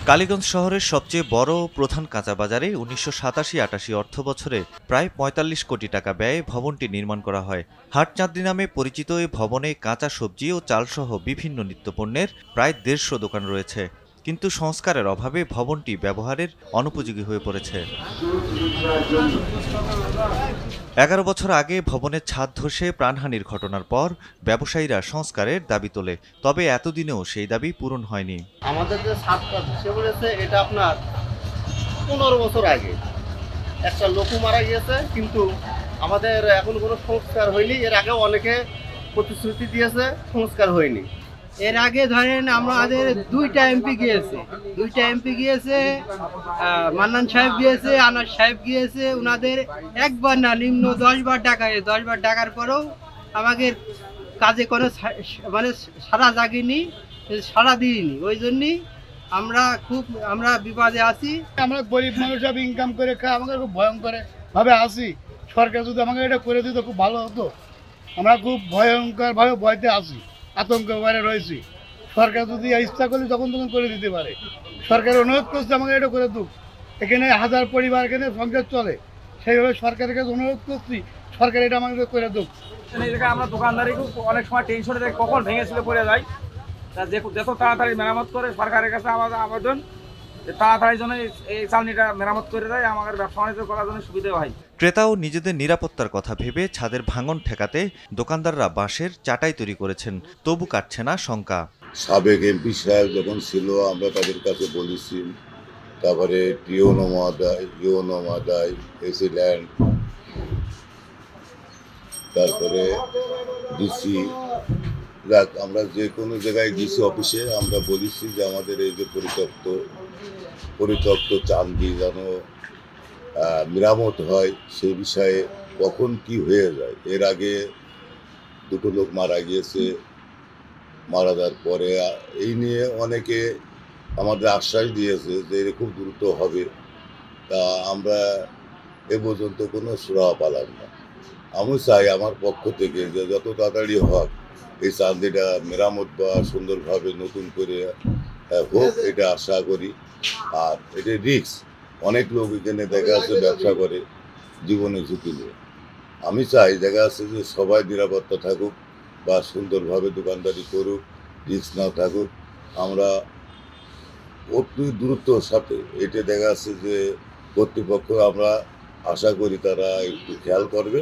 কালীগঞ্জ শহরের সবচেয়ে বড় ও প্রধান কাঁচা বাজারে ১৯৮৭-৮৮ অর্থবছরে প্রায় ৪৫ কোটি টাকা ব্যয়ে ভবনটি নির্মাণ করা হয়। হাটচাঁদনী নামে পরিচিত এ ভবনে কাঁচা সবজি ও চালসহ বিভিন্ন নিত্যপণ্যের প্রায় ১৫০ দোকান রয়েছে। কিন্তু সংস্কারের অভাবে ভবনটি ব্যবহারের অনুপযোগী হয়ে পড়েছে। ১১ বছর আগে ভবনের ছাদ ধসে প্রাণহানির ঘটনার পর ব্যবসায়ীরা সংস্কারের দাবি তোলে, তবে এতদিনেও সেই দাবি পূরণ হয়নি। আমাদের যে ছাদটা ধসে পড়েছে এটা আপনার ১৫ বছর আগে একটা লোক মারা গিয়েছে, কিন্তু আমাদের এখন কোনো সংস্কার হয়নি। এর আগেও অনেকে প্রতিশ্রুতি দিয়েছে, সংস্কার হয়নি। এর আগে ধরেন আমাদের দুইটা এমপি গিয়েছে, মান্নান সাহেব গিয়েছে, আনাস সাহেব গিয়েছে। ওনাদের একবার না নিম্ন 10 বার ডাকার পরেও আমাদের কাজে কোনো মানে সারা জাগেনি, সারা দিইনি। ওই জন্যই আমরা বিপদে আছি। আমরা গরিব মানুষ সব ইনকাম করে খাই, আমাকে খুব ভয়ঙ্কর ভাবে আছি। সরকার যদি আমাকে এটা করে দিত খুব ভালো হতো। আমরা খুব ভয়ঙ্কর ভাবে ভয়তে আছি, আতঙ্কের বাইরে রয়েছি। সরকার যদি ইচ্ছা করলে তখন করে দিতে পারে। সরকার অনুরোধ করছে আমাকে এটা করে দিক। এখানে 1000 পরিবার এখানে সংসার চলে, সেইভাবে সরকারের কাছে অনুরোধ করছি সরকার এটা আমাকে করে দিক। এই জায়গায় আমরা দোকানদারি অনেক সময় টেনশনে যাই, কখন ভেঙেছিল পড়ে যায়। যত তাড়াতাড়ি মেরামত করে সরকারের কাছে আমাদের আবেদন, তাড়াতাড়ি যেন এই চালনিটা মেরামত করে দেয়, আমাদের ব্যবসা বাণিজ্য করার জন্য সুবিধা হয়। ক্রেতাও নিজেদের নিরাপত্তার কথা ভেবে ছাদের ভাঙন ঠেকাতে দোকানদাররা বাঁশের চাটাই তৈরি করেছেন, তবু কাটছে না শঙ্কা। সাবেক এমপি সাহেব যখন ছিল আমরা তাদের কাছে বলেছি, তারপরে টিওনো মহোদয়, এসি ল্যান্ড, তারপরে ডিসি, আমরা যে কোনো জায়গায় ডিসি অফিসে আমরা বলেছি যে আমাদের এই যে পরিত্যক্ত চান্দি যেন মেরামত হয়, সেই বিষয়ে কখন কি হয়ে যায়। এর আগে 2 লোক মারা গিয়েছে, মারা যাওয়ার পরে এই নিয়ে অনেকে আমাদের আশ্বাস দিয়েছে যে এটা খুব দ্রুত হবে। তা আমরা এ পর্যন্ত কোনো সুরাহা পেলাম না। আমি চাই আমার পক্ষ থেকে যে যত তাড়াতাড়ি হোক এই চান্দিটা মেরামত বা সুন্দরভাবে নতুন করে হোক, এটা আশা করি। আর এটা রিস্ক, অনেক লোক এখানে দেখা যাচ্ছে ব্যবসা করে জীবনে ঝুঁকি নিয়ে। আমি চাই দেখা যাচ্ছে যে সবাই নিরাপত্তা থাকুক বা সুন্দরভাবে দোকানদারি করুক, রিস্ক না থাকুক। আমরা অতি দ্রুতর সাথে এটা দেখা যাচ্ছে যে কর্তৃপক্ষ, আমরা আশা করি তারা একটু খেয়াল করবে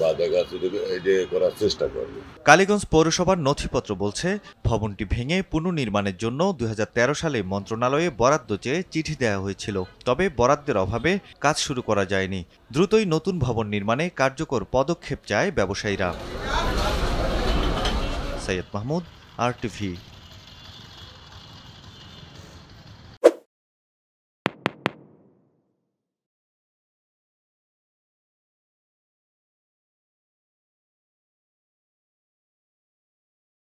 বা দেখা যাচ্ছে এটা করার চেষ্টা করবে। কালীগঞ্জ পৌরসভার নথিপত্র বলছে, ভবনটি ভেঙে পুনর্নির্মাণের জন্য ২০১৩ সালে মন্ত্রণালয়ে বরাদ্দ চেয়ে চিঠি দেওয়া হয়েছিল, তবে বরাদ্দের অভাবে কাজ শুরু করা যায়নি। দ্রুতই নতুন ভবন নির্মাণে কার্যকর পদক্ষেপ চায় ব্যবসায়ীরা। সৈয়দ মাহমুদ, RTV।